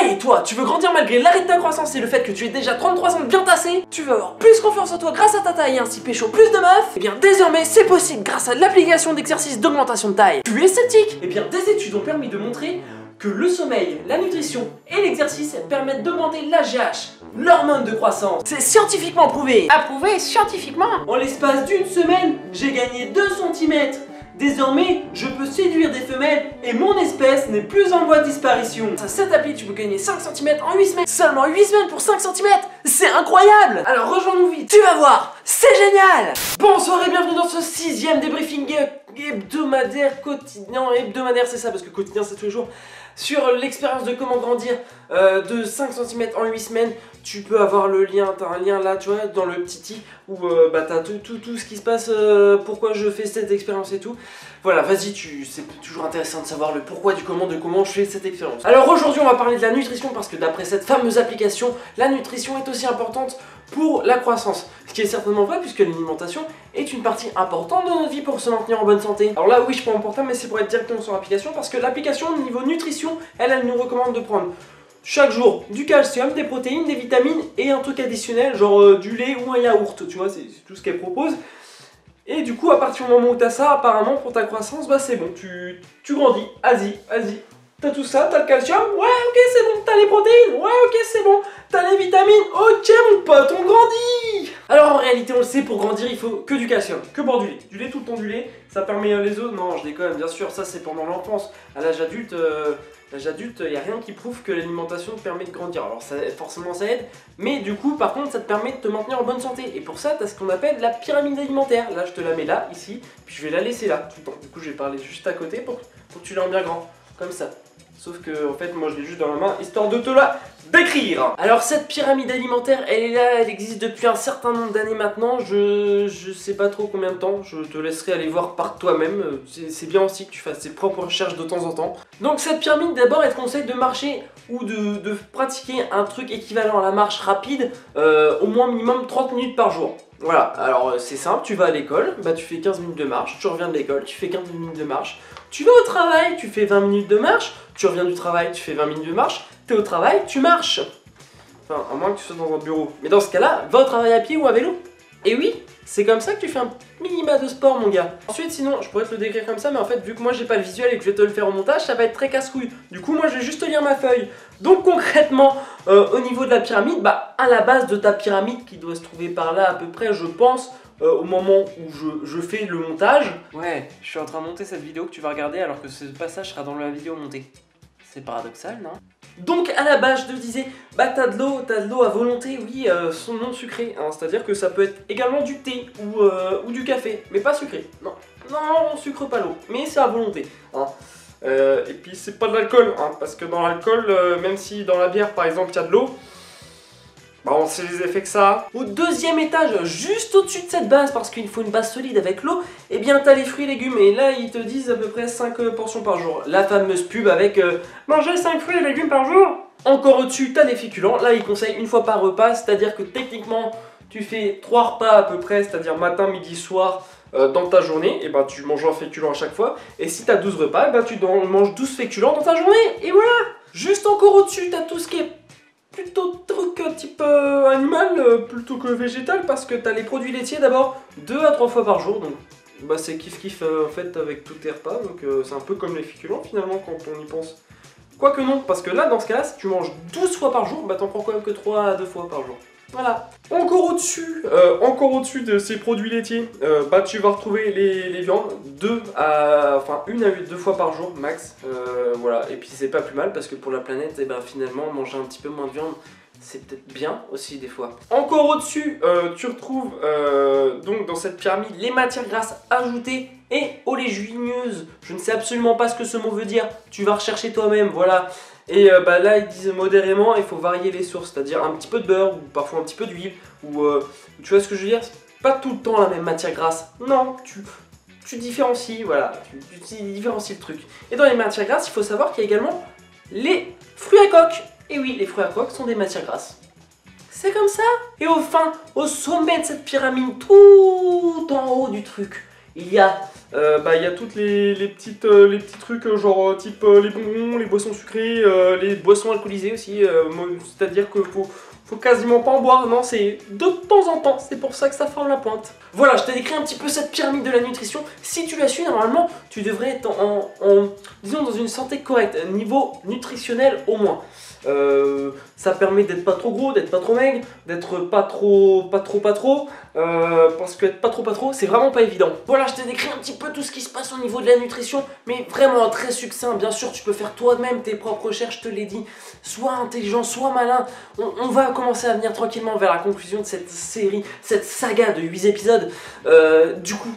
Ça y est, toi, tu veux grandir malgré l'arrêt de ta croissance et le fait que tu aies déjà 33 ans bien tassé? Tu veux avoir plus confiance en toi grâce à ta taille et ainsi pécho plus de meufs? Eh bien désormais c'est possible grâce à l'application d'exercice d'augmentation de taille. Tu es sceptique? Eh bien des études ont permis de montrer que le sommeil, la nutrition et l'exercice permettent d'augmenter l'AGH, l'hormone de croissance. C'est scientifiquement prouvé. Approuvé scientifiquement. En l'espace d'une semaine, j'ai gagné 2 cm. Désormais, je peux séduire des femelles et mon espèce n'est plus en voie de disparition. Grâce à cette appli, tu peux gagner 5 cm en 8 semaines. Seulement 8 semaines pour 5 cm. C'est incroyable. Alors rejoins-nous vite, tu vas voir, c'est génial. Bonsoir et bienvenue dans ce 6e débriefing hebdomadaire, quotidien, hebdomadaire c'est ça parce que quotidien c'est tous les jours. Sur l'expérience de comment grandir de 5 cm en 8 semaines, tu peux avoir le lien, t'as un lien là, tu vois, dans le petit i où t'as tout ce qui se passe, pourquoi je fais cette expérience et tout. Voilà, vas-y, c'est toujours intéressant de savoir le pourquoi du comment, de comment je fais cette expérience. Alors aujourd'hui, on va parler de la nutrition parce que d'après cette fameuse application, la nutrition est aussi importante pour la croissance. Ce qui est certainement vrai puisque l'alimentation est une partie importante de notre vie pour se maintenir en bonne santé. Alors là, oui, je prends mon portable, mais c'est pour être directement sur l'application parce que l'application, au niveau nutrition, elle nous recommande de prendre chaque jour du calcium, des protéines, des vitamines et un truc additionnel, genre du lait ou un yaourt, tu vois, c'est tout ce qu'elle propose. Et du coup, à partir du moment où t'as ça, apparemment, pour ta croissance, bah c'est bon, tu grandis, vas-y. T'as tout ça, t'as le calcium, ouais, ok, c'est bon, t'as les protéines, ouais, ok, c'est bon, t'as les vitamines, ok, mon pote, on grandit. Alors en réalité, on le sait, pour grandir, il faut que du calcium, que boire du lait tout le temps du lait, ça permet les os, non, je déconne, bien sûr, ça c'est pendant l'enfance, à l'âge adulte, il n'y a rien qui prouve que l'alimentation te permet de grandir. Alors forcément ça aide, mais du coup par contre ça te permet de te maintenir en bonne santé. Et pour ça tu as ce qu'on appelle la pyramide alimentaire. Là je te la mets là, ici, puis je vais la laisser là tout le temps. Du coup je vais parler juste à côté pour que tu l'aies bien grand, comme ça. Sauf que en fait moi je l'ai juste dans la main, histoire de te la décrire. Alors cette pyramide alimentaire, elle est là, elle existe depuis un certain nombre d'années maintenant. Je sais pas trop combien de temps, je te laisserai aller voir par toi-même. C'est bien aussi que tu fasses tes propres recherches de temps en temps. Donc cette pyramide, d'abord elle te conseille de marcher ou de pratiquer un truc équivalent à la marche rapide au moins minimum 30 minutes par jour. Voilà, alors c'est simple, tu vas à l'école, bah tu fais 15 minutes de marche, tu reviens de l'école, tu fais 15 minutes de marche, tu vas au travail, tu fais 20 minutes de marche, tu reviens du travail, tu fais 20 minutes de marche, t'es au travail, tu marches. Enfin, à moins que tu sois dans un bureau. Mais dans ce cas-là, va au travail à pied ou à vélo. Et oui, c'est comme ça que tu fais un minima de sport, mon gars. Ensuite, sinon, je pourrais te le décrire comme ça, mais en fait, vu que moi j'ai pas le visuel et que je vais te le faire au montage, ça va être très casse-couille. Du coup, moi je vais juste te lire ma feuille. Donc concrètement, au niveau de la pyramide, bah à la base de ta pyramide qui doit se trouver par là à peu près, je pense, au moment où je fais le montage. Ouais, je suis en train de monter cette vidéo que tu vas regarder alors que ce passage sera dans la vidéo montée. C'est paradoxal, non? Donc à la base je te disais, bah t'as de l'eau à volonté, oui, son non sucré, hein, c'est-à-dire que ça peut être également du thé ou du café, mais pas sucré, non, on sucre pas l'eau, mais c'est à volonté, hein. Et puis c'est pas de l'alcool, hein, parce que dans l'alcool, même si dans la bière par exemple il y a de l'eau, bah on sait les effets que ça a. Au deuxième étage, juste au-dessus de cette base, parce qu'il faut une base solide avec l'eau, eh bien t'as les fruits et légumes, et là ils te disent à peu près 5 portions par jour. La fameuse pub avec manger 5 fruits et légumes par jour. Encore au-dessus, t'as les féculents, là ils conseillent une fois par repas, c'est-à-dire que techniquement tu fais 3 repas à peu près, c'est-à-dire matin, midi, soir, dans ta journée, et ben tu manges un féculent à chaque fois, et si t'as 12 repas, ben tu manges 12 féculents dans ta journée, et voilà. Juste encore au-dessus, t'as tout ce qui est plutôt truc type animal plutôt que végétal, parce que t'as les produits laitiers d'abord 2 à 3 fois par jour, donc bah c'est kiff en fait avec tous tes repas, donc c'est un peu comme les féculents finalement quand on y pense. Quoique non, parce que là dans ce cas-là, si tu manges 12 fois par jour, bah t'en prends quand même que 3 à 2 fois par jour. Voilà. Encore au-dessus de ces produits laitiers, bah tu vas retrouver les viandes, 1 à 2 fois par jour max, voilà, et puis c'est pas plus mal parce que pour la planète, et ben finalement manger un petit peu moins de viande, c'est peut-être bien aussi des fois. Encore au-dessus, tu retrouves donc dans cette pyramide les matières grasses ajoutées et oléagineuses. Je ne sais absolument pas ce que ce mot veut dire, tu vas rechercher toi-même, voilà. Et bah là ils disent modérément, il faut varier les sources, c'est-à-dire un petit peu de beurre ou parfois un petit peu d'huile, ou tu vois ce que je veux dire, c'est pas tout le temps la même matière grasse, non, tu différencies, voilà, tu différencies le truc. Et dans les matières grasses, il faut savoir qu'il y a également les fruits à coque. Et oui, les fruits à coque sont des matières grasses. C'est comme ça. Et au sommet de cette pyramide, tout en haut du truc, il y a il y a toutes les petits trucs genre type les bonbons, les boissons sucrées, Les boissons alcoolisées aussi, c'est-à-dire que faut quasiment pas en boire, non, c'est de temps en temps, c'est pour ça que ça forme la pointe. voilà, je t'ai décrit un petit peu cette pyramide de la nutrition. Si tu la suis, normalement, tu devrais être disons, dans une santé correcte, niveau nutritionnel au moins. Ça permet d'être pas trop gros, d'être pas trop maigre, d'être pas trop, parce que être pas trop, c'est vraiment pas évident. Voilà, je t'ai décrit un petit peu tout ce qui se passe au niveau de la nutrition, mais vraiment très succinct. Bien sûr, tu peux faire toi-même tes propres recherches, je te l'ai dit. Sois intelligent, sois malin. On va commencer à venir tranquillement vers la conclusion de cette série, cette saga de 8 épisodes. Du coup,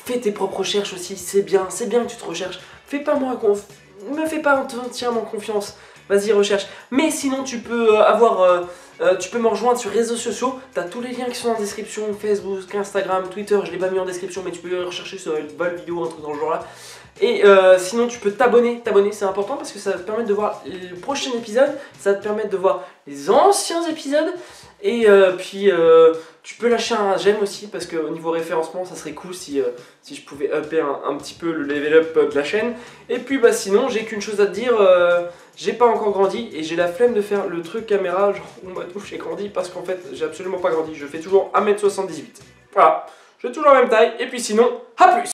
fais tes propres recherches aussi, c'est bien que tu te recherches. Me fais pas entièrement confiance. Vas-y, recherche. Mais sinon, tu peux tu peux me rejoindre sur les réseaux sociaux. T'as tous les liens qui sont en description, Facebook, Instagram, Twitter. Je l'ai pas mis en description, mais tu peux les rechercher sur Val Vidéo, un truc dans le genre là. Et sinon, tu peux t'abonner. T'abonner, c'est important parce que ça va te permettre de voir le prochain épisode. Ça va te permettre de voir les anciens épisodes. Et puis, tu peux lâcher un j'aime aussi parce qu'au niveau référencement, ça serait cool si je pouvais upper un petit peu le level up de la chaîne. Et puis, sinon, j'ai qu'une chose à te dire. J'ai pas encore grandi et j'ai la flemme de faire le truc caméra genre où j'ai grandi parce qu'en fait j'ai absolument pas grandi, je fais toujours 1m78. Voilà, j'ai toujours la même taille et puis sinon, à plus!